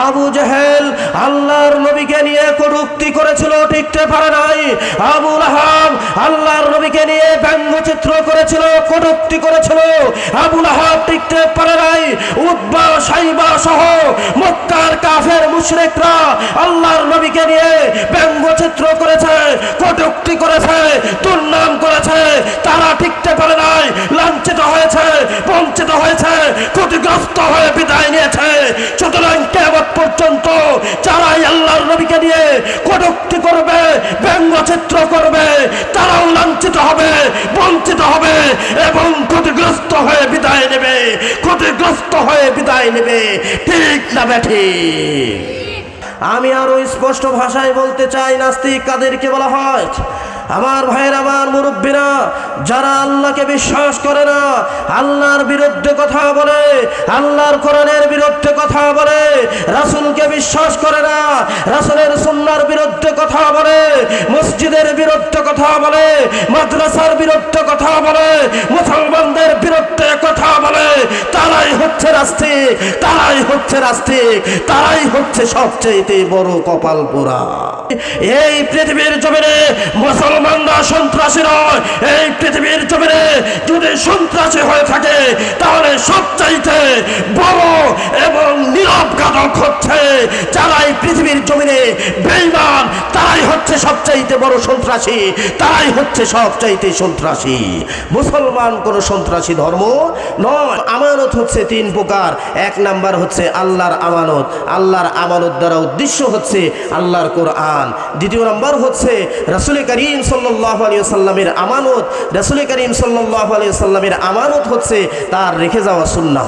আবু জেহেল আল্লাহর নবীকে নিয়ে কটূক্তি করেছিল, টিকতে পারে নাই। আবু লাহাব আল্লাহর নবীকে নিয়ে ব্যঙ্গচিত্র করেছিল, কটূক্তি করেছিল, আবু লাহাব টিকতে পারে নাই। উতবা সাইবা সহ মক্কার কাফের মুশরিকরা আল্লাহর নবীকে নিয়ে ব্যঙ্গচিত্র করেছে, কটূক্তি করেছে, দুর্নাম করেছে, তারা টিকতে পারে নাই, লাঞ্ছিত হয়েছে, বঞ্চিত হয়েছে, ক্ষতিগ্রস্ত হয়ে বিদায় নিয়েছে। সুতরাং কিয়ামত পর্যন্ত যারাই আল্লাহর নবীকে নিয়ে কটূক্তি করবে, ব্যঙ্গচিত্র করবে, তারাও লাঞ্ছিত হবে, বঞ্চিত হবে এবং ক্ষতিগ্রস্ত হয়ে বিদায় নেবে, ক্ষতিগ্রস্ত হয়ে বিদায় নেবে। ঠিক না বেঠিক? আমি আরো স্পষ্ট ভাষায় বলতে চাই, নাস্তিক কাদেরকে বলা হয়? আমার ভাইয়ের, আমার মুরব্বীরা, যারা আল্লাহকে বিশ্বাস করে না, আল্লাহর বিরুদ্ধে কথা বলে, আল্লাহর কোরআনের বিরুদ্ধে কথা বলে, রাসূলকে বিশ্বাস করে না, রাসূলের সুন্নাহর বিরুদ্ধে কথা বলে, মসজিদের বিরুদ্ধে কথা বলে, মাদ্রাসার বিরুদ্ধে কথা বলে, মুসলমানদের বিরুদ্ধে কথা বলে, তারাই হচ্ছে নাস্তিক, তারাই হচ্ছে নাস্তিক, তারাই হচ্ছে সবচেয়ে বড় কপাল পোড়া। এই পৃথিবীর জমিনে মুসলমানরা সন্ত্রাসী নয়। এই পৃথিবীর জমিনে যদি সন্ত্রাসী হয়ে থাকে তাহলে সবচাইতে বড় এবং নীরব ঘাতক হচ্ছে যারা এই পৃথিবীর জমিনে বেঈমান, তারাই হচ্ছে সবচাইতে বড় সন্ত্রাসী, তারাই হচ্ছে সবচাইতে সন্ত্রাসী। মুসলমান কোনো সন্ত্রাসী ধর্ম নয়। আমানত হচ্ছে তিন প্রকার। এক নাম্বার হচ্ছে আল্লাহর আমানত। আল্লাহর আমানত দ্বারা উদ্দেশ্য হচ্ছে আল্লাহর কোরআন। দ্বিতীয় নাম্বার হচ্ছে রাসূল করিম সাল্লাল্লাহু আলাইহি ওয়াসাল্লামের আমানত। রাসূল করিম সাল্লাল্লাহু আলাইহি ওয়াসাল্লামের আমানত হচ্ছে তার রেখে যাওয়া সুন্নাহ।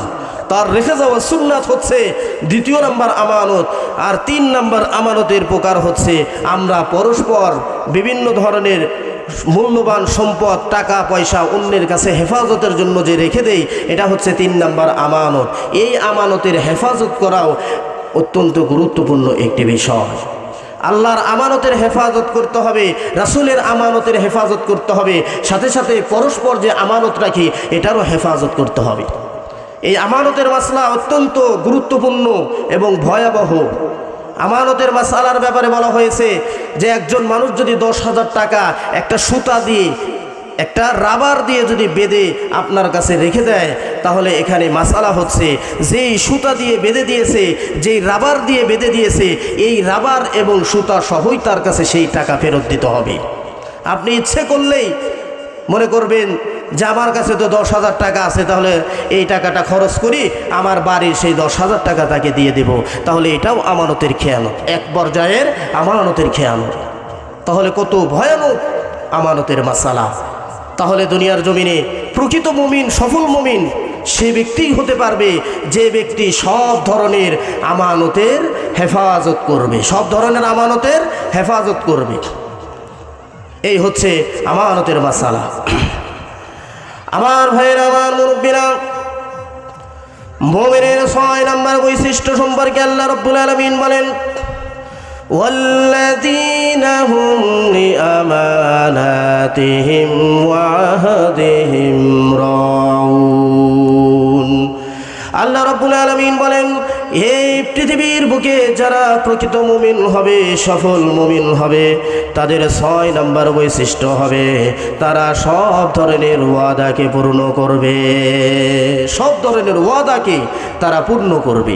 তার রেখে যাওয়া সুন্নাত হচ্ছে দ্বিতীয় নাম্বার আমানত। আর তিন নাম্বার আমানতের প্রকার হচ্ছে আমরা পরস্পর বিভিন্ন ধরনের মূল্যবান সম্পদ, টাকা পয়সা অন্যের কাছে হেফাজতের জন্য যে রেখে দেই, এটা হচ্ছে তিন নাম্বার আমানত। এই আমানতের হেফাজত করাও অত্যন্ত গুরুত্বপূর্ণ একটি বিষয়। আল্লাহর আমানতের হেফাজত করতে হবে, রাসূলের আমানতের হেফাজত করতে হবে, সাথে সাথে পরস্পর যে আমানত রাখি এটারও হেফাজত করতে হবে। এই আমানতের মাসলা অত্যন্ত গুরুত্বপূর্ণ এবং ভয়াবহ। আমানতের মাসলার ব্যাপারে বলা হয়েছে যে একজন মানুষ যদি 10,000 টাকা একটা সুতা দিয়ে, একটা রাবার দিয়ে যদি বেঁধে আপনার কাছে রেখে দেয়, তাহলে এখানে মাসালা হচ্ছে যেই সুতা দিয়ে বেঁধে দিয়েছে, যেই রাবার দিয়ে বেঁধে দিয়েছে, এই রাবার এবং সুতা সহই তার কাছে সেই টাকা ফেরত দিতে হবে। আপনি ইচ্ছে করলেই মনে করবেন যে আমার কাছে তো 10,000 টাকা আছে, তাহলে এই টাকাটা খরচ করি, আমার বাড়ির সেই 10,000 টাকা তাকে দিয়ে দেব, তাহলে এটাও আমানতের খেয়ানত, এক পর্যায়ের আমানতের খেয়ানত। তাহলে কত ভয়ানক আমানতের মাসালা। তাহলে দুনিয়ার জমিনে প্রকৃত মুমিন, সফল মুমিন সে ব্যক্তিই হতে পারবে যে ব্যক্তি সব ধরনের আমানতের হেফাজত করবে, সব ধরনের আমানতের হেফাজত করবে। এই হচ্ছে আমানতের মাসালা। আমার ভাইয়েরা, আমার মুরব্বীরা, মুমিনের 6 নম্বর বৈশিষ্ট্য সম্পর্কে আল্লাহ রাব্বুল আলামিন বলেন, ওয়াল্লাযীনা হুম লিআমানাতিহিম ওয়া আহদিহিম রাউন। আল্লাহ রাব্বুল আলামিন বলেন, এই পৃথিবীর বুকে যারা প্রকৃত মুমিন হবে, সফল মুমিন হবে, তাদের 6 নম্বর বৈশিষ্ট্য হবে তারা সব ধরনের ওয়াদাকে পূর্ণ করবে। সব ধরনের ওয়াদাকে তারা পূর্ণ করবে।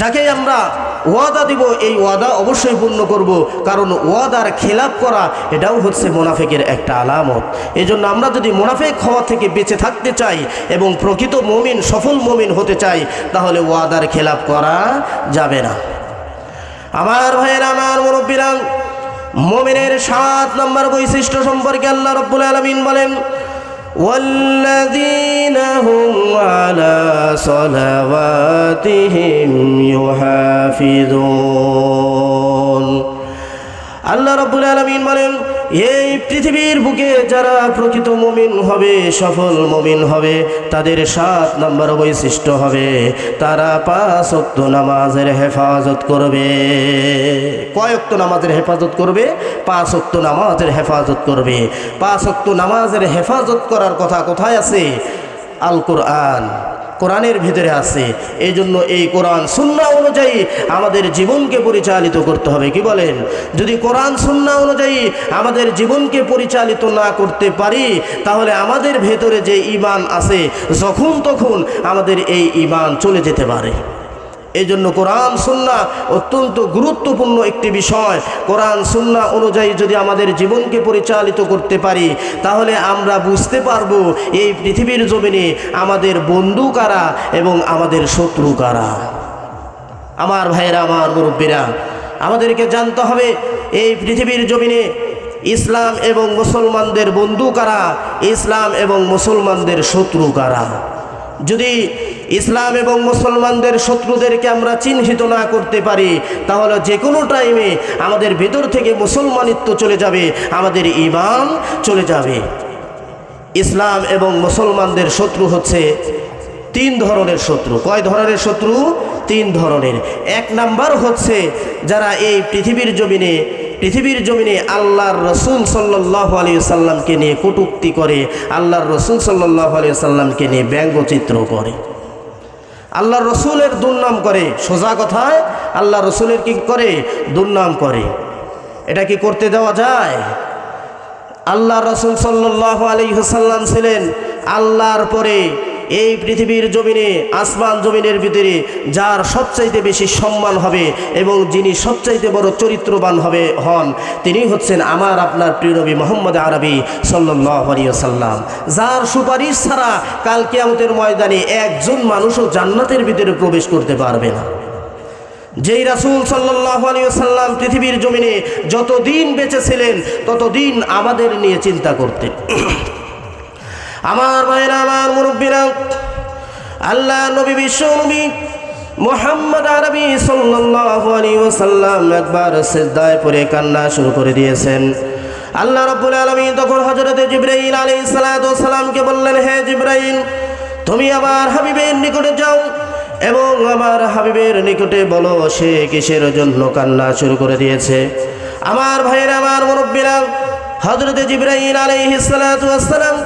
যাকে আমরা ওয়াদা দিব, এই ওয়াদা অবশ্যই পূর্ণ করব, কারণ ওয়াদার খেলাপ করা এটাও হচ্ছে মুনাফিকের একটা আলামত। এজন্য আমরা যদি মুনাফিক হওয়া থেকে বেঁচে থাকতে চাই এবং প্রকৃত মুমিন, সফল মুমিন হতে চাই, তাহলে ওয়াদার খেলাপ করা যাবে না। আমার ভাইয়েরা, আমার মুরব্বীরা, মুমিনের 7 নম্বর বৈশিষ্ট্য সম্পর্কে আল্লাহ রাব্বুল আলামিন বলেন, والذين هم على صلواتهم يحافظون। আল্লাহ রাব্বুল আলামিন বলেন, এই পৃথিবীর বুকে যারা প্রকৃত মুমিন হবে, সফল মুমিন হবে, তাদের 7 নম্বর বৈশিষ্ট্য হবে তারা 5 ওয়াক্ত নামাজের হেফাজত করবে। কয় ওয়াক্ত নামাজের হেফাজত করবে? 5 ওয়াক্ত নামাজের হেফাজত করবে। 5 ওয়াক্ত নামাজের হেফাজত করার কথা কোথায় আছে? আল কোরআন। কোরআনের ভিতরে আছে। এই জন্য এই কোরআন সুন্নাহ অনুযায়ী আমাদের জীবনকে পরিচালিত করতে হবে। কি বলেন? যদি কোরআন সুন্নাহ অনুযায়ী আমাদের জীবনকে পরিচালিত না করতে পারি, তাহলে আমাদের ভেতরে যে ঈমান আছে যখন তখন আমাদের এই ঈমান চলে যেতে পারে। এই জন্য কোরআন সুন্নাহ অত্যন্ত গুরুত্বপূর্ণ একটি বিষয়। কোরআন সুন্নাহ অনুযায়ী যদি আমাদের জীবনকে পরিচালিত করতে পারি, তাহলে আমরা বুঝতে পারবো এই পৃথিবীর জমিনে আমাদের বন্ধু কারা এবং আমাদের শত্রু কারা। আমার ভাইয়েরা, আমার মুরব্বীরা, আমাদেরকে জানতে হবে এই পৃথিবীর জমিনে ইসলাম এবং মুসলমানদের বন্ধু কারা, ইসলাম এবং মুসলমানদের শত্রু কারা। যদি ইসলাম এবং মুসলমানদের শত্রুদেরকে আমরা চিহ্নিত না করতে পারি, তাহলে যে কোনো টাইমে আমাদের ভেতর থেকে মুসলমানিত্ব চলে যাবে, আমাদের ঈমান চলে যাবে। ইসলাম এবং মুসলমানদের শত্রু হচ্ছে তিন ধরনের শত্রু। কয় ধরনের শত্রু? তিন ধরনের। এক নাম্বার হচ্ছে যারা এই পৃথিবীর জমিনে আল্লাহর রসুল সাল্লাল্লাহু আলাইহি সাল্লামকে নিয়ে কটূক্তি করে, আল্লাহর রসুল সাল্লাল্লাহু আলাইহি সাল্লামকে নিয়ে ব্যঙ্গচিত্র করে, আল্লাহর রসুলের দুর্নাম করে। সোজা কথায় আল্লাহ রসুলের কি করে? দুর্নাম করে। এটা কি করতে দেওয়া যায়? আল্লাহ রসুল সাল্লাল্লাহু আলাইহি সাল্লাম ছিলেন আল্লাহর পরে এই পৃথিবীর জমিনে, আসমান জমিনের ভিতরে যার সবচাইতে বেশি সম্মান হবে এবং যিনি সবচাইতে বড় চরিত্রবান হন, তিনি হচ্ছেন আমার আপনার প্রিয় নবী মুহাম্মদ আরবি সাল্লাল্লাহু আলাইহি ওয়াসাল্লাম, যার সুপারিশ ছাড়া কাল কিয়ামতের ময়দানে একজন মানুষও জান্নাতের ভিতরে প্রবেশ করতে পারবে না। যেই রাসূল সাল্লাল্লাহু আলাইহি ওয়াসাল্লাম পৃথিবীর জমিনে যতদিন বেঁচে ছিলেন ততদিন আমাদের নিয়ে চিন্তা করতেন। আমার ভাইরা, আমার মুরব্বীরা, আল্লাহ নবী, বিশ্ব নবী মুহাম্মদ আরবি সাল্লাল্লাহু আলাইহি ওয়াসাল্লাম একবার সিজদায় পড়ে কান্না শুরু করে দিয়েছেন। আল্লাহ রাব্বুল আলামিন তখন হযরত জিবরাইল আলাইহিস সালাতু ওয়াস সালামকে বললেন, হে জিবরাইল, তুমি আমার হাবিবের নিকটে যাও এবং আমার হাবিবের নিকটে বলো সে কিসের জন্য কান্না শুরু করে দিয়েছে। আমার ভাইরা, আমার মুরব্বীরা, হযরত জিবরাইল আলাইহিস সালাতু ওয়াস সালাম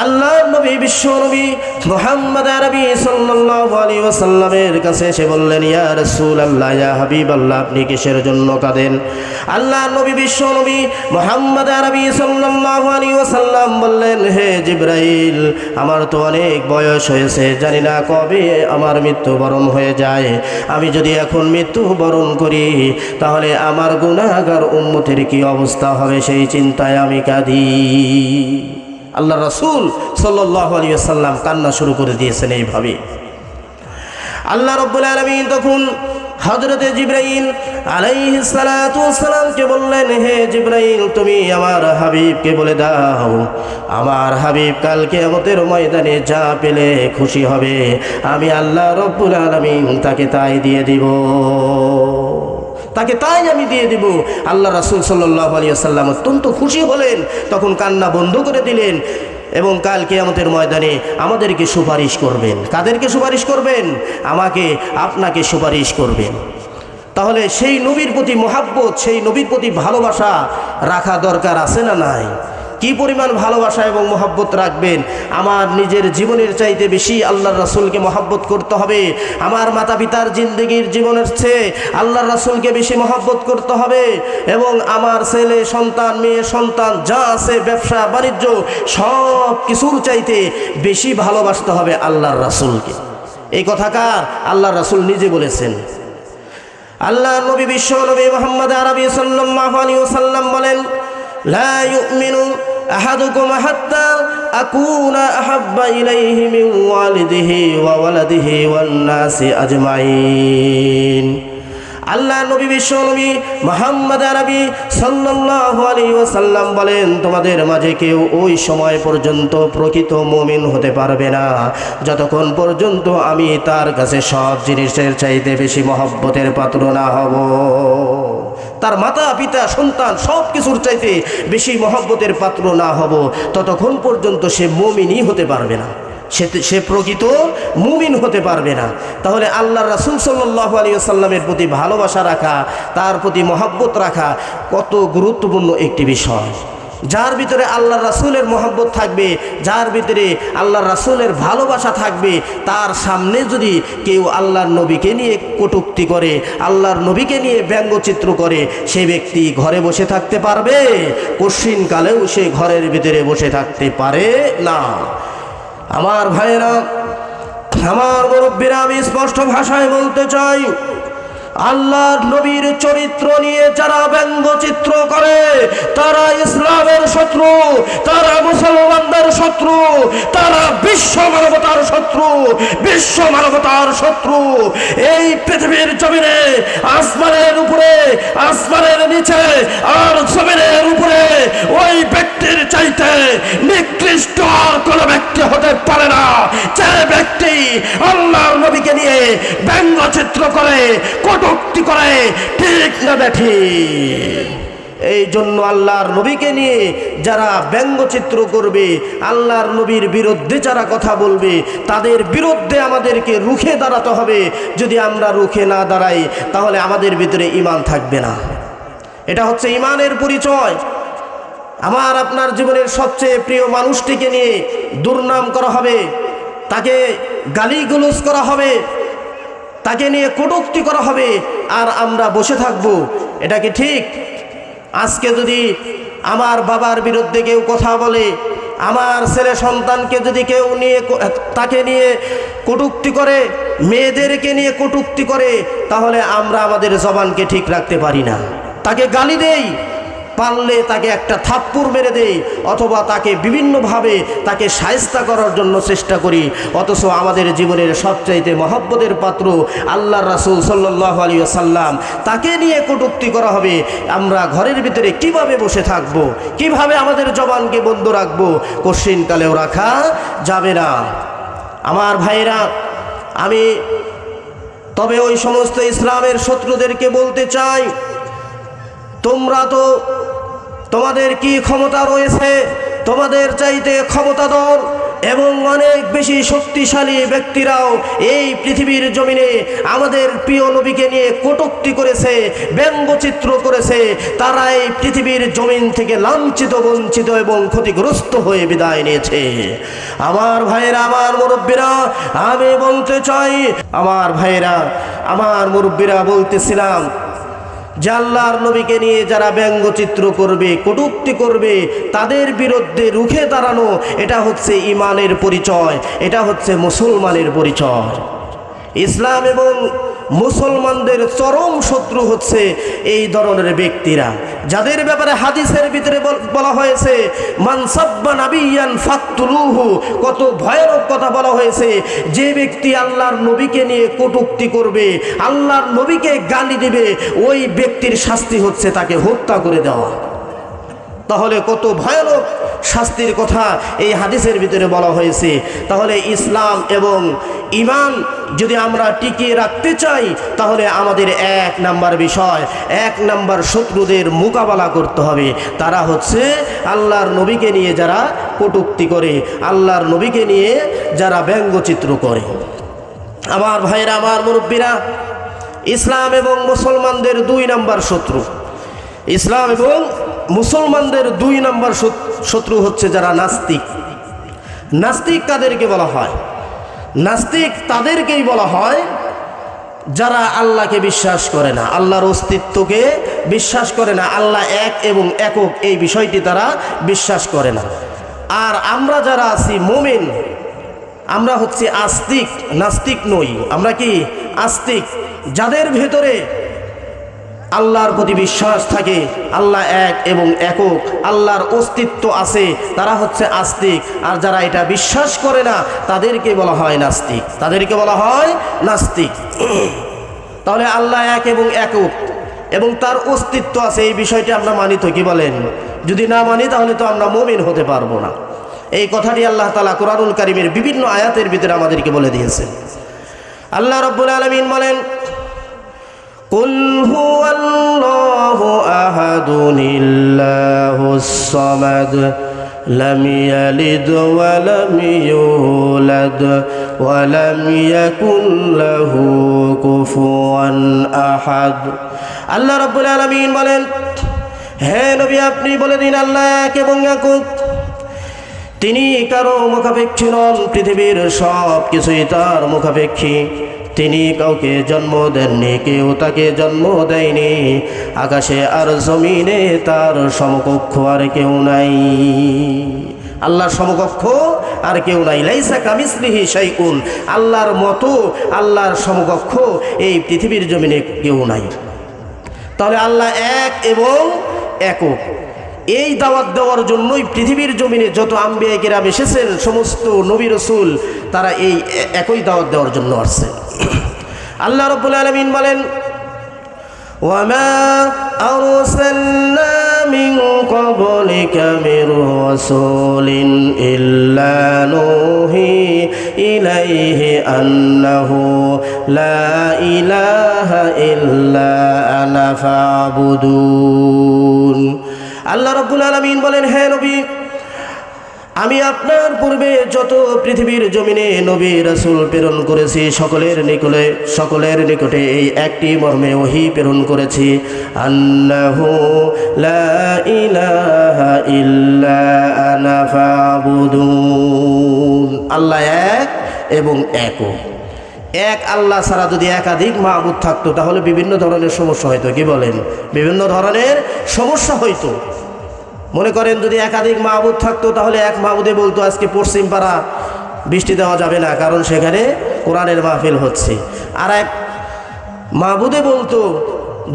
আল্লাহ নবী, বিশ্ব নবী মুহাম্মদ আরবি সাল্লাল্লাহু আলাইহি ওয়াসাল্লামের কাছে এসে বললেন, ইয়া রাসূলুল্লাহ, ইয়া হাবিবাল্লাহ, আপনি কিসের জন্য কাঁদেন? আল্লাহ নবী, বিশ্ব নবী মুহাম্মদ আরবি সাল্লাল্লাহু আলাইহি ওয়াসাল্লাম বললেন, হে জিবরাইল, আমার তো অনেক বয়স হয়েছে, জানি না কবে আমার মৃত্যুবরণ হয়ে যায়। আমি যদি এখন মৃত্যুবরণ করি, তাহলে আমার গুনাহগার উম্মতের কি অবস্থা হবে, সেই চিন্তায় আমি কাঁদি। আল্লাহ রাসূল সাল্লাল্লাহু আলাইহি ওয়াসাল্লাম কান্না শুরু করে দিয়েছেন এইভাবে। আল্লাহ রাব্বুল আলামিন তখন হযরত জিবরাইল আলাইহিস সালাতু ওয়াস সালামকে বললেন, হে জিবরাইল, তুমি আমার হাবিবকে বলে দাও, আমার হাবিব কাল কিয়ামতের ময়দানে যা পেলে খুশি হবে, আমি আল্লাহ রাব্বুল আলামিন তাকে তাই দিয়ে দিব, তাকে তাই আমি দিয়ে দিব। আল্লাহ রাসূল সাল্লাল্লাহু আলাইহি ওয়াসাল্লাম অত্যন্ত খুশি হলেন, তখন কান্না বন্ধ করে দিলেন এবং কাল কিয়ামতের ময়দানে আমাদেরকে সুপারিশ করবেন। কাদেরকে সুপারিশ করবেন? আমাকে, আপনাকে সুপারিশ করবেন। তাহলে সেই নবীর প্রতি মহাব্বত, সেই নবীর প্রতি ভালোবাসা রাখা দরকার আছে না নাই? কি পরিমাণ ভালোবাসা এবং মহব্বত রাখবেন? আমার নিজের জীবনের চাইতে বেশি আল্লাহর রাসূলকে মহব্বত করতে হবে। আমার মাতা পিতার জিন্দগির জীবনের চেয়ে আল্লাহর রাসূলকে বেশি মহব্বত করতে হবে এবং আমার ছেলে সন্তান, মেয়ে সন্তান যা আছে, ব্যবসা বাণিজ্য, সব কিছুর চাইতে বেশি ভালোবাসতে হবে আল্লাহর রাসূলকে। এই কথা কার? আল্লাহর রাসূল নিজে বলেছেন। আল্লাহ নবী, বিশ্ব নবী মুহাম্মদ আরবি সাল্লাল্লাহু আলাইহি ওয়াসাল্লাম বলেন, লা ইউমিনু আহাদুকুম হাত্তা আকুনা আহাব্বা ইলাইহি মিন ওয়ালিদিহি ওয়া ওয়ালাদিহি ওয়ান নাসি আজমাইন। আল্লাহ নবী, বিশ্ব নবী মুহাম্মদ আরবি সাল্লাল্লাহু আলাইহি ওয়াসাল্লাম বলেন, তোমাদের মাঝে কেউ ওই সময় পর্যন্ত প্রকৃত মুমিন হতে পারবে না যতক্ষণ পর্যন্ত আমি তার কাছে সব জিনিসের চাইতে বেশি মহব্বতের পাত্র না হব। তার মাতা পিতা সন্তান সব কিছুর চাইতে বেশি মহব্বতের পাত্র না হব, ততক্ষণ পর্যন্ত সে মুমিনই হতে পারবে না, সে প্রকৃত মুমিন হতে পারবে না। তাহলে আল্লাহর রাসূল সাল্লাল্লাহু আলাইহি ওয়াসাল্লামের প্রতি ভালোবাসা রাখা, তার প্রতি মহব্বত রাখা কত গুরুত্বপূর্ণ একটি বিষয়। যার ভিতরে আল্লাহর রাসূলের মহব্বত থাকবে, যার ভিতরে আল্লাহর রাসূলের ভালোবাসা থাকবে, তার সামনে যদি কেউ আল্লাহর নবীকে নিয়ে কটূক্তি করে, আল্লাহর নবীকে নিয়ে ব্যঙ্গচিত্র করে, সে ব্যক্তি ঘরে বসে থাকতে পারবে? কঠিনকালেও সে ঘরের ভিতরে বসে থাকতে পারে না। আমার ভাইয়েরা, আমার মুরব্বীরা, আমি স্পষ্ট ভাষায় বলতে চাই, আল্লাহর নবীর চরিত্র নিয়ে যারা ব্যঙ্গচিত্র করে তারা ইসলামের শত্রু, তারা মুসলমানদের শত্রু, তারা বিশ্ব মানবতার শত্রু, বিশ্ব মানবতার শত্রু। এই পৃথিবীর জমিনে, আসমানের উপরে, আসমানের নিচে আর জমিনের উপরে ওই ব্যক্তির চাইতে নিকৃষ্ট আর কোনো ব্যক্তি হতে পারে না যে ব্যক্তি আল্লাহর নবীকে নিয়ে ব্যঙ্গচিত্র করে, কটূক্তি করে। ঠিক না বেঠিক? এই জন্য আল্লাহর নবীকে নিয়ে যারা ব্যঙ্গচিত্র করবে, আল্লাহর নবীর বিরুদ্ধে যারা কথা বলবে, তাদের বিরুদ্ধে আমাদেরকে রুখে দাঁড়াতে হবে। যদি আমরা রুখে না দাঁড়াই তাহলে আমাদের ভিতরে ঈমান থাকবে না। এটা হচ্ছে ঈমানের পরিচয়। আমার আপনার জীবনের সবচেয়ে প্রিয় মানুষটিকে নিয়ে দুর্নাম করা হবে, তাকে গালিগালাজ করা হবে, তাকে নিয়ে কটূক্তি করা হবে, আর আমরা বসে থাকব। এটা কি ঠিক? আজকে যদি আমার বাবার বিরুদ্ধে কেউ কথা বলে, আমার ছেলে সন্তানকে যদি কেউ নিয়ে তাকে নিয়ে কটূক্তি করে, মেয়েদেরকে নিয়ে কটূক্তি করে, তাহলে আমরা আমাদের জবানকে ঠিক রাখতে পারি না। তাকে গালি দেই, পারলে তাকে একটা থাপ্পড় মেরে দেই, অথবা তাকে বিভিন্নভাবে তাকে শায়েস্তা করার জন্য চেষ্টা করি। অথচ আমাদের জীবনের সবচাইতে মহব্বতের পাত্র আল্লাহর রাসূল সাল্লাল্লাহু আলাইহি ওয়াসাল্লাম, তাকে নিয়ে কটূক্তি করা হবে। আমরা ঘরের ভিতরে কিভাবে বসে থাকব? কিভাবে আমাদের জবানকে বন্ধ রাখব? কঠিনকালেও রাখা যাবে না। আমার ভাইরা, আমি তবে ওই সমস্ত ইসলামের শত্রুদেরকে বলতে চাই, তোমরা তো, তোমাদের কি ক্ষমতা রয়েছে? তোমাদের চাইতে ক্ষমতাধর এবং অনেক বেশি শক্তিশালী ব্যক্তিরাও এই পৃথিবীর জমিনে আমাদের প্রিয় নবীকে নিয়ে কটূক্তি করেছে, ব্যঙ্গচিত্র করেছে। তারা এই পৃথিবীর জমিন থেকে লাঞ্ছিত, বঞ্চিত এবং ক্ষতিগ্রস্ত হয়ে বিদায় নিয়েছে। আমার ভাইয়েরা, আমার মুরব্বীরা, আমি বলতে চাই, আমার ভাইয়েরা, আমার মুরব্বীরা, বলতেছিলাম যে আল্লাহর নবীকে নিয়ে যারা ব্যঙ্গচিত্র করবে, কটূক্তি করবে, তাদের বিরুদ্ধে রুখে দাঁড়ানো, এটা হচ্ছে ঈমানের পরিচয়, এটা হচ্ছে মুসলমানের পরিচয়। ইসলাম এবং মুসলমানদের চরম শত্রু হচ্ছে এই ধরনের ব্যক্তিরা, যাদের ব্যাপারে হাদিসের ভিতরে বলা হয়েছে মান সাব্বা নাবিয়ান ফাকতুলুহু। কত ভয়ানক কথা বলা হয়েছে। যে ব্যক্তি আল্লাহর নবীকে নিয়ে কটূক্তি করবে, আল্লাহর নবীকে গালি দিবে, ওই ব্যক্তির শাস্তি হচ্ছে তাকে হত্যা করে দেওয়া। তাহলে কত ভয়ানক শাস্তির কথা এই হাদিসের ভিতরে বলা হয়েছে। তাহলে ইসলাম এবং ঈমান যদি আমরা টিকিয়ে রাখতে চাই, তাহলে আমাদের এক নাম্বার বিষয়, এক নাম্বার শত্রুদের মোকাবেলা করতে হবে। তারা হচ্ছে আল্লাহর নবীকে নিয়ে যারা কটূক্তি করে, আল্লাহর নবীকে নিয়ে যারা ব্যঙ্গচিত্র করে। আমার ভাইরা, আমার মুরব্বীরা, ইসলাম এবং মুসলমানদের দুই নাম্বার শত্রু, ইসলাম এবং মুসলমানদের দুই নাম্বার শত্রু হচ্ছে যারা নাস্তিক। নাস্তিক কাদেরকে বলা হয়? নাস্তিক তাদেরকেই বলা হয় যারা আল্লাহকে বিশ্বাস করে না, আল্লাহর অস্তিত্বকে বিশ্বাস করে না, আল্লাহ এক এবং একক এই বিষয়টি তারা বিশ্বাস করে না। আর আমরা যারা আছি মুমিন, আমরা হচ্ছে আস্তিক, নাস্তিক নই। আমরা কি? আস্তিক। যাদের ভেতরে আল্লাহর প্রতি বিশ্বাস থাকে, আল্লাহ এক এবং একক, আল্লাহর অস্তিত্ব আছে, তারা হচ্ছে আস্তিক। আর যারা এটা বিশ্বাস করে না তাদেরকে বলা হয় নাস্তিক, তাদেরকে বলা হয় নাস্তিক। তাহলে আল্লাহ এক এবং একক এবং তার অস্তিত্ব আছে, এই বিষয়টি আমরা মানি তো? কি বলেন? যদি না মানি তাহলে তো আমরা মুমিন হতে পারবো না। এই কথাটি আল্লাহ তাআলা কুরআনুল কারীমের বিভিন্ন আয়াতের ভিতরে আমাদেরকে বলে দিয়েছেন। আল্লাহ রাব্বুল আলামিন বলেন, কুল হুয়াল্লাহু আহাদুনিল্লাহুস সামাদ লাম ইয়ালিদ ওয়া লাম ইউলাদ ওয়া লাম ইয়াকুল লাহু কুফুয়ান আহাদ। আল্লাহ রাব্বুল আলামিন বলেন, হ্যাঁ নবী, আপনি বলে দিন আল্লাহ এক এবং একক, তিনি কারো মুখাপেক্ষী নন, পৃথিবীর সব কিছুই তার মুখাপেক্ষী। তিনি কাউকে জন্ম দেননি, কেউ তাকে জন্ম দেয়নি। আকাশে আর জমিনে তার সমকক্ষ আর কেউ নাই। আল্লাহর সমকক্ষ আর কেউ নাই। লাইসা কামিসলিহি শাইউন, আল্লাহর মতো, আল্লাহর সমকক্ষ এই পৃথিবীর জমিনে কেউ নাই। তাহলে আল্লাহ এক এবং একক। এই দাওয়াত দেওয়ার জন্যই পৃথিবীর জমিনে যত আম্বিয়া কিরাম এসেছেন, সমস্ত নবী রাসূল, তারা এই একই দাওয়াত দেওয়ার জন্য আসছেন। আল্লাহ রাব্বুল আলামিন বলেন, ওয়ামা আরসালনা মিন ক্বাবলিকা মির রাসূলিন ইল্লা নূহি ইলাইহি আন্নাহু লা ইলাহা ইল্লা আনা ফাবুদুন। আল্লাহ রাব্বুল আলামিন বলেন, হে নবী, আমি আপনার পূর্বে যত পৃথিবীর জমিনে নবী রাসূল প্রেরণ করেছি, সকলের নিকটে এই একটি মর্মে ওহী প্রেরণ করেছি, আন্নাহু লা ইলাহা ইল্লা আনা ফাবুদুন। আল্লাহ এক এবং একক। এক আল্লাহ ছাড়া যদি একাধিক মাবুদ থাকতো তাহলে বিভিন্ন ধরনের সমস্যা হইতো। কি বলেন? বিভিন্ন ধরনের সমস্যা হইতো। মনে করেন যদি একাধিক মাবুদ থাকতো তাহলে এক মাবুদে বলতো আজকে পশ্চিম পাড়া বৃষ্টি দেওয়া যাবে না, কারণ সেখানে কোরআনের মাহফিল হচ্ছে। আর এক মাবুদে বলতো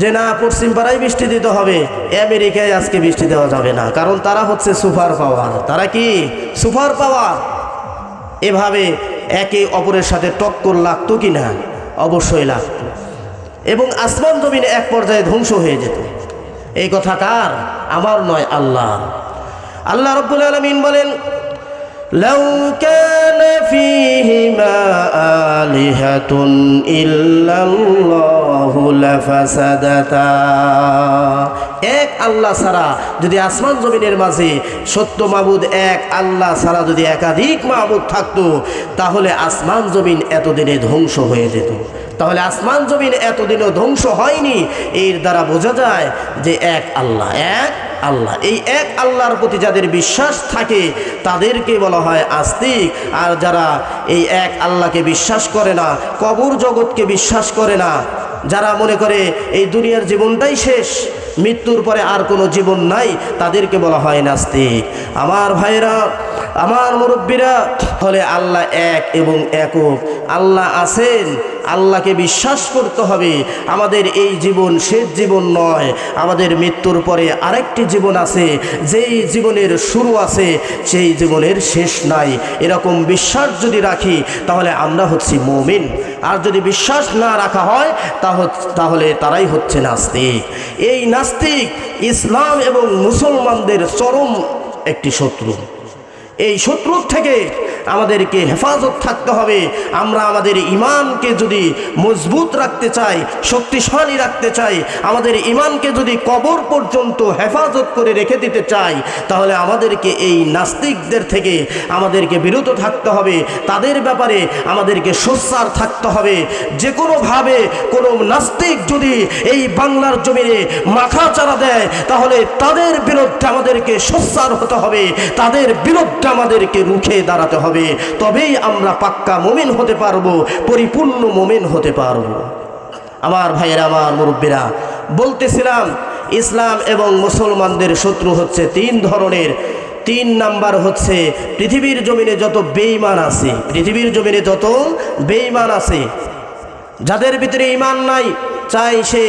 যে না, পশ্চিম পাড়ায় বৃষ্টি দিতে হবে, আমেরিকায় আজকে বৃষ্টি দেওয়া যাবে না, কারণ তারা হচ্ছে সুপার পাওয়ার। তারা কি? Super power. এভাবে একে অপরের সাথে টক্কর লাগতো কি না? অবশ্যই লাগতো। এবং আসমান জমিন এক পর্যায়ে ধ্বংস হয়ে যেত। এই কথা কার? আমার নয়, আল্লাহ। আল্লাহ রাব্বুল আলামিন বলেন, লাউ কানা ফীহিমা আলিহাতুন ইল্লাল্লাহু লাফাসাদাতা। এক আল্লাহ ছাড়া যদি আসমান জমিনের মাঝে সত্য মাবুদ এক আল্লাহ ছাড়া যদি একাধিক মাবুদ থাকতো তাহলে আসমান জমিন এতদিনে ধ্বংস হয়ে যেত। তাহলে আসমান জমিন এতদিনও ধ্বংস হয়নি। এর দ্বারা বোঝা যায় যে এক আল্লাহ, এক আল্লাহ। এই এক আল্লাহর প্রতি যাদের বিশ্বাস থাকে তাদেরকে বলা হয় আস্তিক। আর যারা এই এক আল্লাহকে বিশ্বাস করে না, কবর জগৎকে বিশ্বাস করে না, যারা মনে করে এই দুনিয়ার জীবনটাই শেষ, মৃত্যুর পরে আর কোনো জীবন নাই, তাদেরকে বলা হয় নাস্তিক। আমার ভাইরা, আমার মুরব্বীরা, হলে আল্লাহ এক এবং একক। আল্লাহ আছেন, আল্লাহকে বিশ্বাস করতে হবে। আমাদের এই জীবন শেষ জীবন নয়, আমাদের মৃত্যুর পরে আরেকটি জীবন আছে, যেই জীবনের শুরু আছে সেই জীবনের শেষ নাই। এরকম বিশ্বাস যদি রাখি তাহলে আমরা হচ্ছি মুমিন। আর যদি বিশ্বাস না রাখা হয় তাহলে তারাই হচ্ছে নাস্তিক। এই নাস্তিক ইসলাম এবং মুসলমানদের চরম একটি শত্রু। এই শত্রুর থেকে আমাদেরকে হেফাজত থাকতে হবে। আমরা আমাদের ঈমানকে যদি মজবুত রাখতে চাই, শক্তিশালী রাখতে চাই, আমাদের ঈমানকে যদি কবর পর্যন্ত হেফাজত করে রেখে দিতে চাই, তাহলে আমাদেরকে এই নাস্তিকদের থেকে আমাদেরকে বিরত থাকতে হবে। তাদের ব্যাপারে আমাদেরকে সোচ্চার থাকতে হবে। যে কোনোভাবে কোনো নাস্তিক যদি এই বাংলার জমিনে মাথা চারা দেয় তাহলে তাদের বিরুদ্ধে আমাদেরকে সোচ্চার হতে হবে, তাদের বিরুদ্ধে আমাদেরকে রুখে দাঁড়াতে হবে। তবেই আমরা পাক্কা মুমিন হতে পারবো, পরিপূর্ণ মুমিন হতে পারবো। আমার ভাইয়েরা, আমার মুরব্বীরা, বলতেছিলাম ইসলাম এবং মুসলমানদের শত্রু হচ্ছে তিন ধরনের। 3 নাম্বার হচ্ছে পৃথিবীর জমিনে যত বেঈমান আছে, পৃথিবীর জমিনে যত বেঈমান আছে, যাদের ভিতরে ঈমান নাই, চাই সে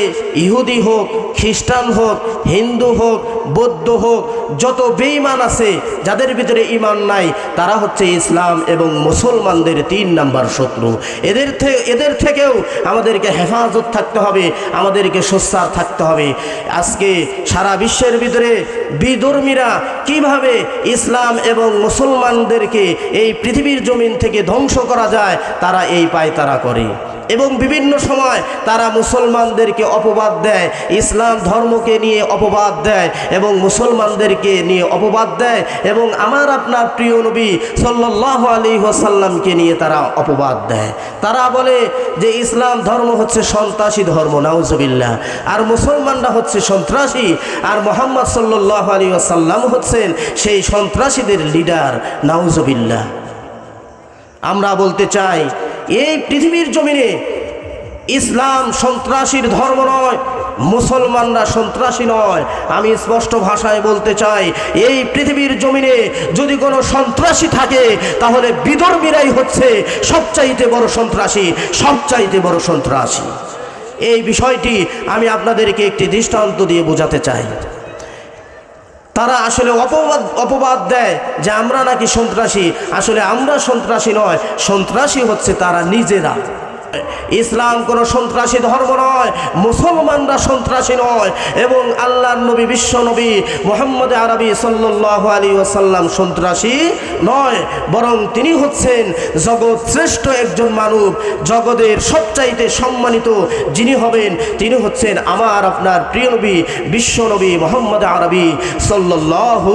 ইহুদি হোক, খ্রিস্টান হোক, হিন্দু হোক, বৌদ্ধ হোক, যত বেঈমান আছে যাদের ভিতরে ঈমান নাই, তারা হচ্ছে ইসলাম এবং মুসলমানদের 3 নাম্বার শত্রু। এদের থেকেও আমাদেরকে হেফাজত থাকতে হবে, আমাদেরকে সোচ্চার থাকতে হবে। আজকে সারা বিশ্বের ভিতরে বিধর্মীরা কিভাবে ইসলাম এবং মুসলমানদেরকে এই পৃথিবীর জমিন থেকে ধ্বংস করা যায় তারা এই পায়তারা করে। এবং বিভিন্ন সময় তারা মুসলমানদেরকে অপবাদ দেয়, ইসলাম ধর্মকে নিয়ে অপবাদ দেয় এবং মুসলমানদেরকে নিয়ে অপবাদ দেয় এবং আমার আপনার প্রিয় নবী সাল্লাল্লাহু আলাইহি ওয়াসাল্লামকে নিয়ে তারা অপবাদ দেয়। তারা বলে যে ইসলাম ধর্ম হচ্ছে সন্ত্রাসী ধর্ম, নাউজুবিল্লাহ, আর মুসলমানরা হচ্ছে সন্ত্রাসী, আর মুহাম্মদ সাল্লাল্লাহু আলাইহি ওয়াসাল্লাম হচ্ছেন সেই সন্ত্রাসীদের লিডার, নাউজুবিল্লাহ। আমরা বলতে চাই এই পৃথিবীর জমিনে ইসলাম সন্ত্রাসীর ধর্ম নয়, মুসলমানরা সন্ত্রাসী নয়। আমি স্পষ্ট ভাষায় বলতে চাই এই পৃথিবীর জমিনে যদি কোনো সন্ত্রাসী থাকে তাহলে বিধর্মীরাই হচ্ছে সবচাইতে বড় সন্ত্রাসী, সবচাইতে বড় সন্ত্রাসী। এই বিষয়টি আমি আপনাদেরকে একটি দৃষ্টান্ত দিয়ে বোঝাতে চাই। তারা আসলে অপবাদ দেয় যে আমরা নাকি সন্ত্রাসী, আসলে আমরা সন্ত্রাসী নয়, সন্ত্রাসী হচ্ছে তারা নিজেরা। ইসলাম কোনো সন্ত্রাসী ধর্ম নয়, মুসলমানরা সন্ত্রাসী নয়, এবং আল্লাহর নবী বিশ্ব নবী মুহাম্মদ আরবি সাল্লাল্লাহু আলাইহি ওয়াসাল্লাম সন্ত্রাসী নয়, বরং তিনি হচ্ছেন জগৎ শ্রেষ্ঠ একজন মানব, জগতের সবচাইতে সম্মানিত যিনি হবেন তিনি হচ্ছেন আমার আপনার প্রিয় নবী বিশ্ব নবী মুহাম্মদ আরবি সাল্লাল্লাহু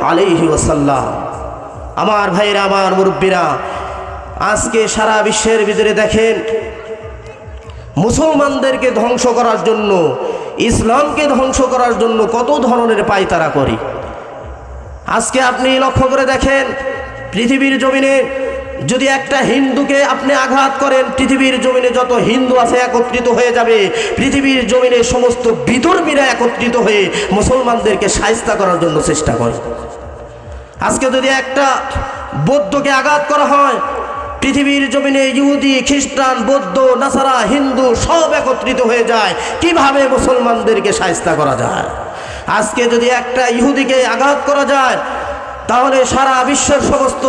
আলাইহি ওয়াসাল্লাম। আমার ভাইরা, আমার মুরব্বীরা, আজকে সারা বিশ্বের ভিতরে দেখেন মুসলমানদেরকে ধ্বংস করার জন্য, ইসলামকে ধ্বংস করার জন্য কত ধরনের পায়তারা করি। আজকে আপনি লক্ষ্য করে দেখেন পৃথিবীর জমিনে যদি একটা হিন্দুকে আপনি আঘাত করেন, পৃথিবীর জমিনে যত হিন্দু আছে একত্রিত হয়ে যাবে, পৃথিবীর জমিনে সমস্ত বিধর্মীরা একত্রিত হয়ে মুসলমানদেরকে শায়েস্তা করার জন্য চেষ্টা করে। আজকে যদি একটা বৌদ্ধকে আঘাত করা হয়, পৃথিবীর জমিনে ইহুদি, খ্রিস্টান, বৌদ্ধ, নাসারা, হিন্দু সব একত্রিত হয়ে যায় কিভাবে মুসলমানদেরকে শায়েস্তা করা যায়। আজকে যদি একটা ইহুদিকে আঘাত করা যায় তাহলে সারা বিশ্বের সমস্ত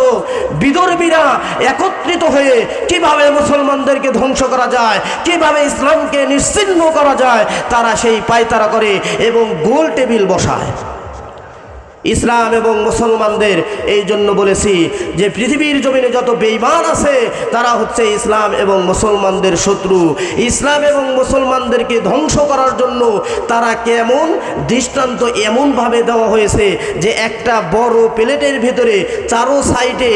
বিধর্মীরা একত্রিত হয়ে কিভাবে মুসলমানদেরকে ধ্বংস করা যায়, কিভাবে ইসলামকে নিশ্চিহ্ন করা যায়, তারা সেই পায়তারা করে এবং গোল টেবিল বসায়। ইসলাম এবং মুসলমানদের এই জন্য বলেছি যে পৃথিবীর জমিনে যত বেঈমান আছে তারা হচ্ছে ইসলাম এবং মুসলমানদের শত্রু। ইসলাম এবং মুসলমানদেরকে ধ্বংস করার জন্য তারা কেমন দৃষ্টান্ত এমনভাবে দেওয়া হয়েছে যে একটা বড় প্লেটের ভেতরে চারো সাইডে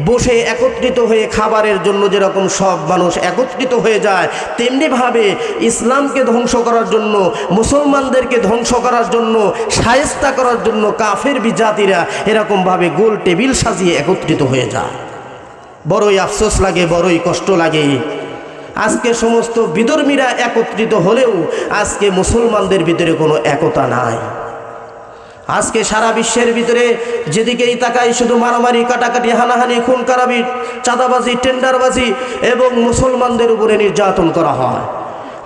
বসে একত্রিত হয়ে খাবারের জন্য যেরকম সব মানুষ একত্রিত হয়ে যায়, তেমনিভাবে ইসলামকে ধ্বংস করার জন্য, মুসলমানদেরকে ধ্বংস করার জন্য, শায়েস্তা করার জন্য কাফের বিজাতিরা এরকমভাবে গোল টেবিল সাজিয়ে একত্রিত হয়ে যায়। বড়ই আফসোস লাগে, বড়ই কষ্ট লাগে। আজকে সমস্ত বিধর্মীরা একত্রিত হলেও আজকে মুসলমানদের ভিতরে কোনো একতা নাই। আজকে সারা বিশ্বের ভিতরে যেদিকেই তাকাই শুধু মারামারি, কাটাকাটি, হানাহানি, খুন খারাপি, চাঁদাবাজি, টেন্ডারবাজি এবং মুসলমানদের উপরে নির্যাতন করা হয়।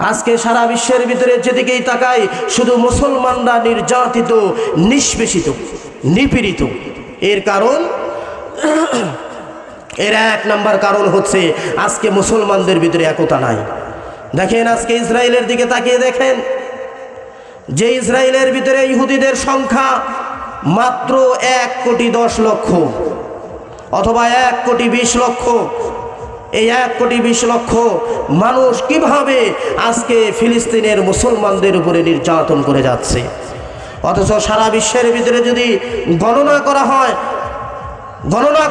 আজকে সারা বিশ্বের ভিতরে যেদিকেই তাকাই শুধু মুসলমানরা নির্যাতিত, নিষ্পেষিত, নিপীড়িত। এর কারণ, এর এক নাম্বার কারণ হচ্ছে আজকে মুসলমানদের ভিতরে একতা নাই। দেখেন আজকে ইসরায়েলের দিকে তাকিয়ে দেখেন যে ইসরায়েলের ভিতরে ইহুদিদের সংখ্যা মাত্র 1,10,00,000 অথবা 1,20,00,000। এই 1,20,00,000 মানুষ কিভাবে আজকে ফিলিস্তিনের মুসলমানদের উপরে নির্যাতন করে যাচ্ছে। অথচ সারা বিশ্বের ভিতরে যদি গণনা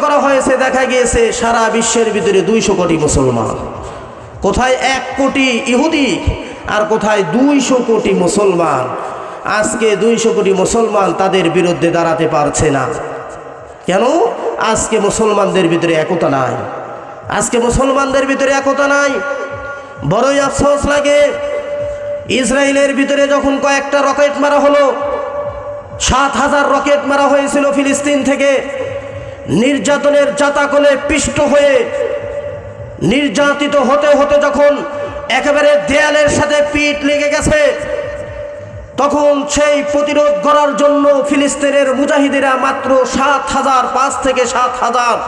করা হয়েছে, দেখা গিয়েছে সারা বিশ্বের ভিতরে 200 কোটি মুসলমান। কোথায় 1 কোটি ইহুদি আর কোথায় 200 কোটি মুসলমান। আজকে 200 কোটি মুসলমান তাদের বিরুদ্ধে দাঁড়াতে পারছে না। কেন? আজকে মুসলমানদের ভিতরে একতা নাই। আজকে মুসলমানদের ভিতরে একতা নাই। বড়ই আফসোস লাগে, ইসরায়েলের ভিতরে যখন কয়েকটা রকেট মারা হলো, 7,000 রকেট মারা হয়েছিল ফিলিস্তিন থেকে, নির্যাতনের জাতাকলে পিষ্ট হয়ে নির্যাতিত হতে হতে যখন একেবারে দেয়ালের সাথে পিঠ লেগে গেছে, তখন সেই প্রতিরোধ করার জন্য ফিলিস্তিনের মুজাহিদিরা মাত্র 5 থেকে 7,000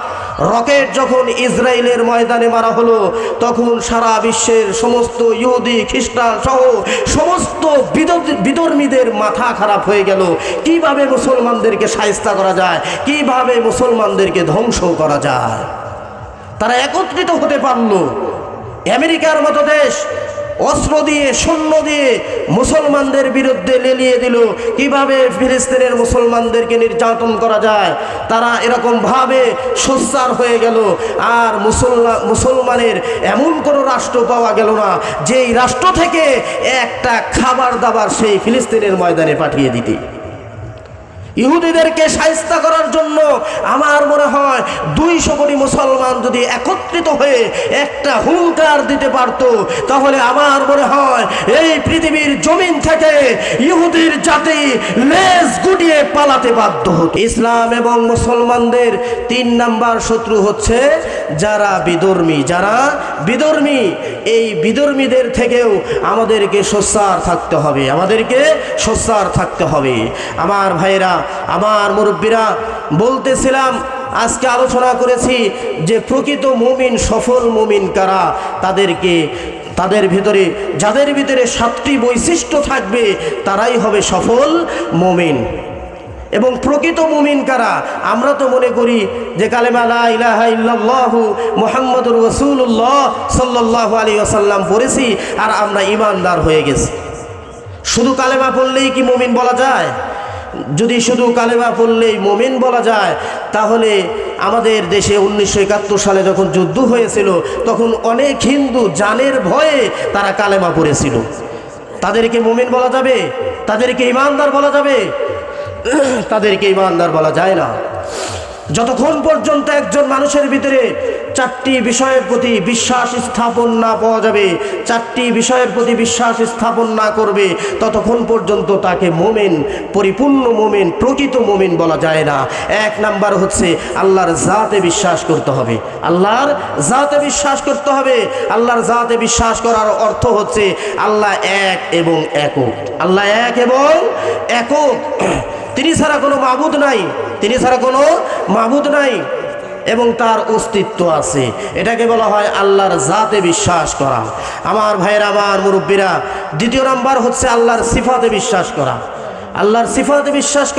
রকেট যখন ইসরায়েলের ময়দানে মারা হলো, তখন সারা বিশ্বের সমস্ত ইহুদি, খ্রিস্টান সহ সমস্ত বিধর্মীদের মাথা খারাপ হয়ে গেল। কিভাবে মুসলমানদেরকে শায়েস্তা করা যায়, কিভাবে মুসলমানদেরকে ধ্বংস করা যায়। তারা একত্রিত হতে পারল আমেরিকার মতো দেশ অস্ত্র দিয়ে সৈন্য দিয়ে মুসলমানদের বিরুদ্ধে লেলিয়ে দিল। কিভাবে ফিলিস্তিনের মুসলমানদেরকে নির্যাতন করা যায়, তারা এরকমভাবে সোচ্চার হয়ে গেল। আর মুসলমানের এমন কোনো রাষ্ট্র পাওয়া গেল না যেই রাষ্ট্র থেকে একটা খাবার দাবার সেই ফিলিস্তিনের ময়দানে পাঠিয়ে দিতে। ইহুদিদেরকে শায়েস্তা করার জন্য আমার মনে হয় 200 কোটি মুসলমান যদি একত্রিত হয়ে একটা হুঙ্কার দিতে পারত, তাহলে আমার মনে হয় এই পৃথিবীর জমিন থেকে ইহুদির জাতি লেজ গুটিয়ে পালাতে বাধ্য হতো। ইসলাম এবং মুসলমানদের 3 নাম্বার শত্রু হচ্ছে যারা বিধর্মী। এই বিধর্মীদের থেকেও আমাদেরকে সোচ্চার থাকতে হবে। আমার ভাইরা, আমার মুরব্বীরা, বলতেছিলাম আজকে আলোচনা করেছি যে প্রকৃত মুমিন, সফল মুমিন কারা, যাদের ভিতরে 7টি বৈশিষ্ট্য থাকবে তারাই হবে সফল মুমিন। এবং প্রকৃত মুমিন কারা? আমরা তো মনে করি যে কালেমা লা ইলাহা ইল্লাল্লাহু মুহাম্মাদুর রাসূলুল্লাহ সাল্লাল্লাহু আলাইহি ওয়াসাল্লাম পড়েছি আর আমরা ঈমানদার হয়ে গেছি। শুধু কালেমা পড়লেই কি মুমিন বলা যায়? যদি শুধু কালেমা পড়লেই মুমিন বলা যায়, তাহলে আমাদের দেশে 1971 সালে যখন যুদ্ধ হয়েছিল তখন অনেক হিন্দু জানের ভয়ে তারা কালেমা পড়েছিল। তাদেরকে মুমিন বলা যাবে? তাদেরকে ঈমানদার বলা যাবে? তাদেরকে ঈমানদার বলা যায় না। যতক্ষণ পর্যন্ত একজন মানুষের ভিতরে 4টি বিষয়ের প্রতি বিশ্বাস স্থাপন না পাওয়া যাবে, 4টি বিষয়ের প্রতি বিশ্বাস স্থাপন না করবে, ততক্ষণ পর্যন্ত তাকে মুমিন, পরিপূর্ণ মুমিন, প্রকৃত মুমিন বলা যায় না। 1 নাম্বার হচ্ছে আল্লাহর জাতে বিশ্বাস করতে হবে। আল্লাহর জাতে বিশ্বাস করার অর্থ হচ্ছে আল্লাহ এক এবং একক। আল্লাহ এক এবং একক, তিনি ছাড়া কোনো মাবুদ নাই এবং তার অস্তিত্ব আছে। এটাকে বলা হয় আল্লাহর জাতে বিশ্বাস করা। আমার ভাইয়েরা, আমার মুরব্বীরা, 2 নাম্বার হচ্ছে আল্লাহর সিফাতে বিশ্বাস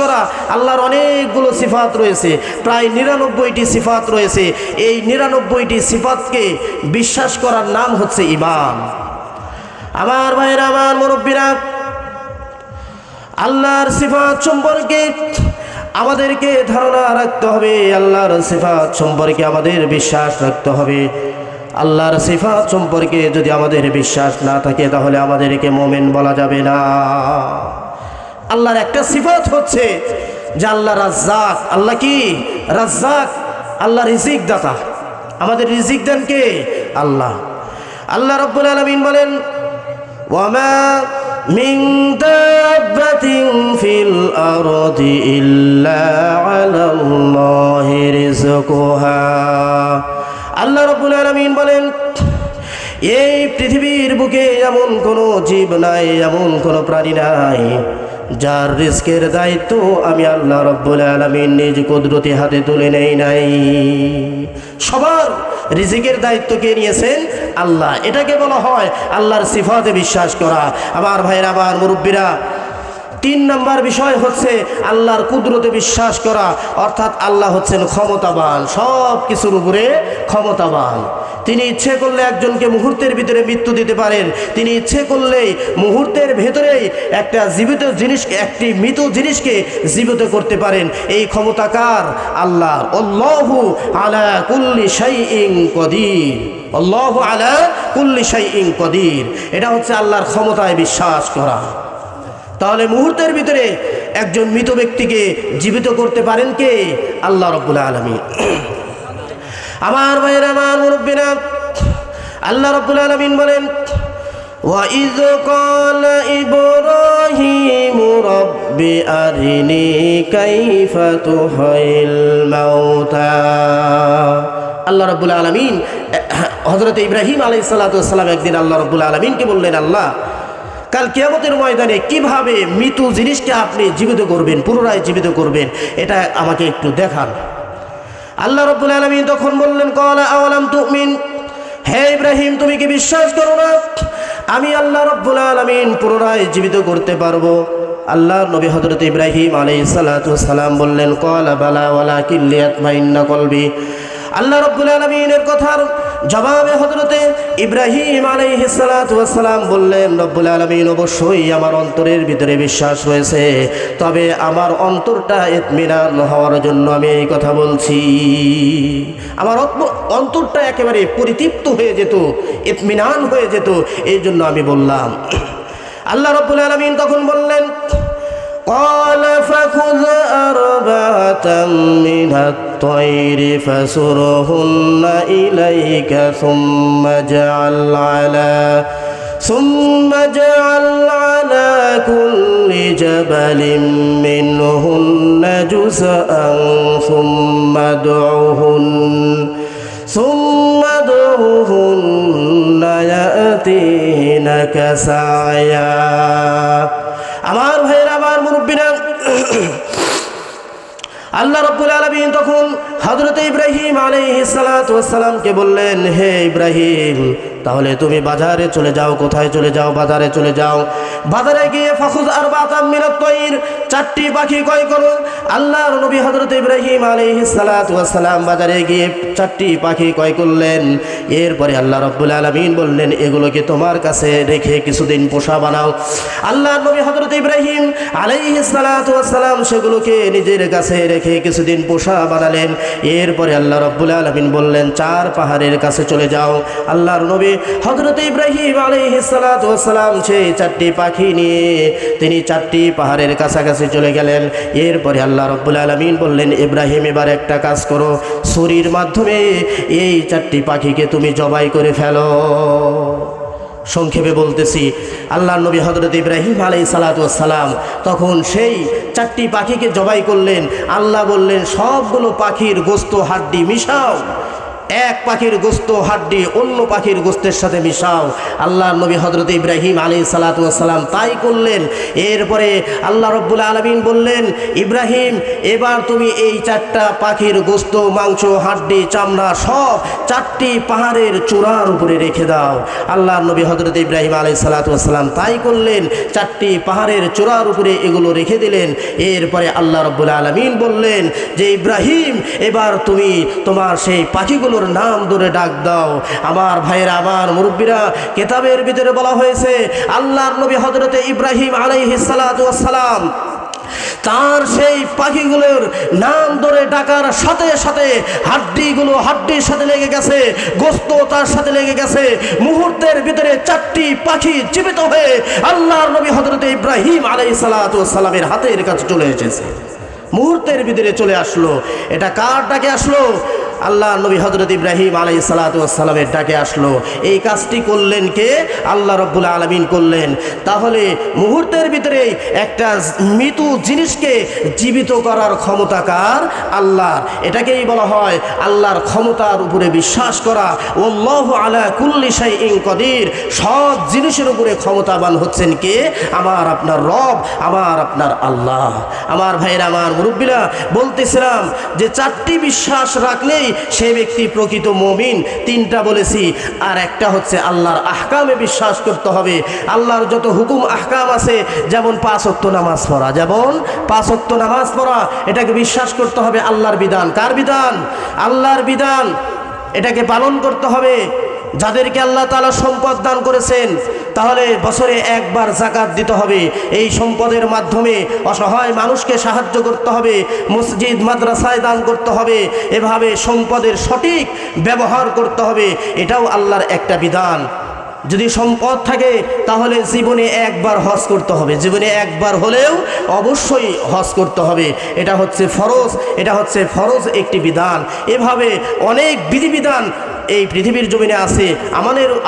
করা। আল্লাহর অনেকগুলো সিফাত রয়েছে, প্রায় 99টি সিফাত রয়েছে। এই 99টি সিফাতকে বিশ্বাস করার নাম হচ্ছে ঈমান। আমার ভাইয়েরা, আমার মুরব্বীরা, আল্লাহর সিফাত সম্পর্কে আমাদেরকে ধারণা রাখতে হবে, আল্লাহর সিফাত সম্পর্কে আমাদের বিশ্বাস রাখতে হবে। আল্লাহর সিফাত সম্পর্কে যদি আমাদের বিশ্বাস না থাকে তাহলে আমাদেরকে মুমিন বলা যাবে না। আল্লাহর একটা সিফাত হচ্ছে যে আল্লাহ রাজ্জাক। আল্লাহ কি? রাজ্জাক। আল্লাহ রিজিক দাতা। আমাদের রিজিক দেন কে? আল্লাহ। আল্লাহ রাব্বুল আলামিন বলেন, ওয়ামা মিন দাব্বাতিন ফিল আরদি ইল্লা আলাল্লাহি রিজকুহা। আল্লাহ রাব্বুল আলামিন বলেন, এই পৃথিবীর বুকে এমন কোনো জীব নাই, এমন কোনো প্রাণী নাই যার রিজকের দায়িত্ব আমি আল্লাহ রাব্বুল আলামিন নিজ কুদরতি হাতে তুলে নেই নাই। সবার রিজিকের দায়িত্ব কে নিয়েছেন? আল্লাহ। এটাকে বলা হয় আল্লাহর সিফাতে বিশ্বাস করা। আমার ভাইরা, আমার মুরব্বীরা, 3 নাম্বার বিষয় হচ্ছে আল্লাহর কুদরতে বিশ্বাস করা, অর্থাৎ আল্লাহ হচ্ছেন ক্ষমতাবান, সব কিছুর উপরে ক্ষমতাবান। তিনি ইচ্ছে করলে একজনকে মুহূর্তের ভিতরে মৃত্যু দিতে পারেন। তিনি ইচ্ছে করলেই মুহূর্তের ভেতরেই একটি মৃত জিনিসকে জীবিত করতে পারেন। এই ক্ষমতা কার? আল্লাহ। আল্লাহু আলা কুল্লি শাইইন কদির। আল্লাহু আলা কুল্লি শাইইন কদির। এটা হচ্ছে আল্লাহর ক্ষমতায় বিশ্বাস করা। তাহলে মুহূর্তের ভিতরে একজন মৃত ব্যক্তিকে জীবিত করতে পারেন কে? আল্লাহ রাব্বুল আলামিন। আমার ভাইরা, আমার মুরব্বীরা, আল্লাহ রাব্বুল আলামিন বলেন, وَإِذْ قَالَ إِبْرَاهِيمُ رَبِّ أَرِنِي كَيْفَ تُحْيِي الْمَوْتَى। আল্লাহ রাব্বুল আলামিন হযরত ইব্রাহিম আলাইহিস সালাতু ওয়াস সালাম একদিন আল্লাহ রাব্বুল আলামিনকে বললেন, আল্লাহ, কাল কিয়ামতের ময়দানে কিভাবে মৃত জিনিসকে আপনি জীবিত করবেন, পুনরায় জীবিত করবেন, এটা আমাকে একটু দেখান। আল্লাহ রাব্বুল আলামিন তখন বললেন, ক্বালা আওয়ালাম তুমিন, হে ইব্রাহিম, তুমি কি বিশ্বাস করো না আমি আল্লাহ রাব্বুল আলামিন পুনরায় জীবিত করতে পারবো? আল্লাহর নবী হযরত ইব্রাহিম আলাইহিস সালাতু ওয়াস সালাম বললেন, ক্বালা বালা ওয়ালাকিন লিয়াতমাইন্না কলবি। আল্লাহ রাব্বুল আলামিনের কথার জবাবে হযরতে ইব্রাহিম আলাইহিস সালাতু ওয়াস সালাম বললেন, রব্বুল আলামিন অবশ্যই আমার অন্তরের ভিতরে বিশ্বাস রয়েছে, তবে আমার অন্তরটা ইতমিনান হওয়ার জন্য আমি এই কথা বলছি। আমার অন্তরটা একেবারে পরিতৃপ্ত হয়ে যেত, ইতমিনান হয়ে যেত, এই জন্য আমি বললাম। আল্লাহ রব্বুল আলামিন তখন বললেন, قال فخذ أربعة من الطير فسرهن إليك ثم اجعل على كل جبل منهن جزءا ثم ادعهن يأتينك سعيا। আমার ভাইয়েরা, আমার মুরব্বিরা, আল্লাহ রাব্বুল আলামিন তখন হযরত ইব্রাহিম আলাইহিস সালাতু ওয়াস সালামকে বললেন, হে ইব্রাহিম, তাহলে তুমি বাজারে চলে যাও। কোথায় চলে যাও? বাজারে চলে যাও। বাজারে গিয়ে ফাখুজ আরবাতাম মিনাত তাইর, 4টি পাখি ক্রয় করো। আল্লাহর নবী হযরত ইব্রাহিম আলাইহিস সালাতু ওয়াস সালাম বাজারে গিয়ে 4টি পাখি ক্রয় করলেন। এরপরে আল্লাহ রাব্বুল আলামিন বললেন, এগুলোকে তোমার কাছে রেখে কিছুদিন পোষা বানাও। আল্লাহর নবী হযরত ইব্রাহিম আলাইহিস সালাতু ওয়াস সালাম সেগুলোকে নিজের কাছে রেখে কিছুদিন পোষা বানালেন। এরপরে আল্লাহ রাব্বুল আলামিন বললেন, 4 পাহাড়ের কাছে চলে যাও। আল্লাহর নবী হযরত ইব্রাহিম আলাইহিস সালাতু ওয়াস সালাম সেই 4টি পাখি নিয়ে তিনি 4টি পাহাড়ের কাছাকাছি চলে গেলেন। এরপরে আল্লাহ রাব্বুল আলামিন বললেন, ইব্রাহিম, এবার একটা কাজ করো, ছুরির মাধ্যমে এই 4টি পাখিকে তুমি জবাই করে ফেলো। সংক্ষেপে বলতেছি, আল্লাহর নবী হযরত ইব্রাহিম আলাইহিস সালাতু ওয়াস সালাম তখন সেই 4টি পাখিকে জবাই করলেন। আল্লাহ বললেন, সবগুলো পাখির গোশত হাড্ডি মিশাও, এক পাখির গোশত হাড্ডি অন্য পাখির গোশতের সাথে মিশাও। আল্লাহর নবী হযরত ইব্রাহিম আলাইহিস সালাতু ওয়াস সালাম তাই করলেন। এরপরে আল্লাহ রাব্বুল আলামিন বললেন, ইব্রাহিম, এবার তুমি এই 4টা পাখির গোশত, মাংস, হাড্ডি, চামড়া সব 4টি পাহাড়ের চূড়ার উপরে রেখে দাও। আল্লাহর নবী হযরত ইব্রাহিম আলাইহিস সালাতু ওয়াস সালাম তাই করলেন, 4টি পাহাড়ের চূড়ার উপরে এগুলো রেখে দিলেন। এরপরে আল্লাহ রাব্বুল আলামিন বললেন যে, ইব্রাহিম, এবার তুমি তোমার সেই পাখিগুলোর নাম ধরে ডাক দাও। আমার ভাইয়েরা, আমার মুরব্বীরা, কিতাবের ভিতরে বলা হয়েছে আল্লাহর নবী হযরত ইব্রাহিম আলাইহিস সালাতু ওয়াস সালাম তার সেই পাখিগুলোর নাম ধরে ডাকার সাথে সাথে হাড্ডিগুলো হাড্ডির সাথে লেগে গেছে, গোশত তার সাথে লেগে গেছে। মুহূর্তের ভিতরে 4টি পাখি জীবিত হয়ে আল্লাহর নবী হযরত ইব্রাহিম আলাইহিস সালাতু ওয়াস সালামের হাতের কাছে চলে এসেছে। মুহূর্তের ভিতরে চলে আসলো। এটা কার ডাকে আসলো? আল্লাহ নবী হযরত ইব্রাহিম আলাইহিস সালাতু ওয়াস সালামের ডাকে আসলো। এই কাজটি করলেন কে? আল্লাহ রাব্বুল আলামিন করলেন। তাহলে মুহূর্তের ভিতরে একটা মৃত জিনিসকে জীবিত করার ক্ষমতা কার? আল্লাহর। এটাকেই বলা হয় আল্লাহর ক্ষমতার উপরে বিশ্বাস করা। আল্লাহু আলা কুল্লি শাইইন কাদির। সব জিনিসের উপরে ক্ষমতাবান হচ্ছেন কে? আমার আপনার রব, আমার আপনার আল্লাহ। আমার ভাইরা, আমার মুরব্বীরা, বলতেছিলাম যে 4টি বিশ্বাস রাখলেই সে ব্যক্তি প্রকৃত মুমিন। 3টা বলেছি, আর একটা হচ্ছে আল্লাহর আহকামে বিশ্বাস করতে হবে। আল্লাহর যত হুকুম আহকাম আছে, যেমন 5 ওয়াক্ত নামাজ পড়া, এটাকে বিশ্বাস করতে হবে। আল্লাহর বিধান। কার বিধান? আল্লাহর বিধান। এটাকে পালন করতে হবে। যাদেরকে আল্লাহ তাআলা সম্পদ দান করেছেন, তাহলে বছরে একবার যাকাত দিতে হবে। এই সম্পদের মাধ্যমে অসহায় মানুষকে সাহায্য করতে হবে, মসজিদ মাদ্রাসায় দান করতে হবে। এভাবে সম্পদের সঠিক ব্যবহার করতে হবে। এটাও আল্লাহর একটা বিধান। যদি সম্পদ থাকে তাহলে জীবনে একবার হজ করতে হবে, জীবনে একবার হলেও অবশ্যই হজ করতে হবে। এটা হচ্ছে ফরজ, এটা হচ্ছে ফরজ একটি বিধান। এভাবে অনেক বিধিবিধান এই পৃথিবীর জমিনে আছে,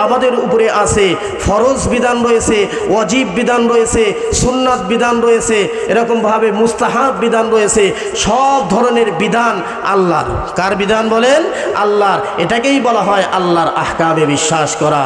আমাদের উপরে আছে। ফরজ বিধান রয়েছে, ওয়াজিব বিধান রয়েছে, সুন্নাত বিধান রয়েছে, এরকমভাবে মুস্তাহাব বিধান রয়েছে। সব ধরনের বিধান আল্লাহর। কার বিধান বলেন? আল্লাহর। এটাকেই বলা হয় আল্লাহর আহকামে বিশ্বাস করা।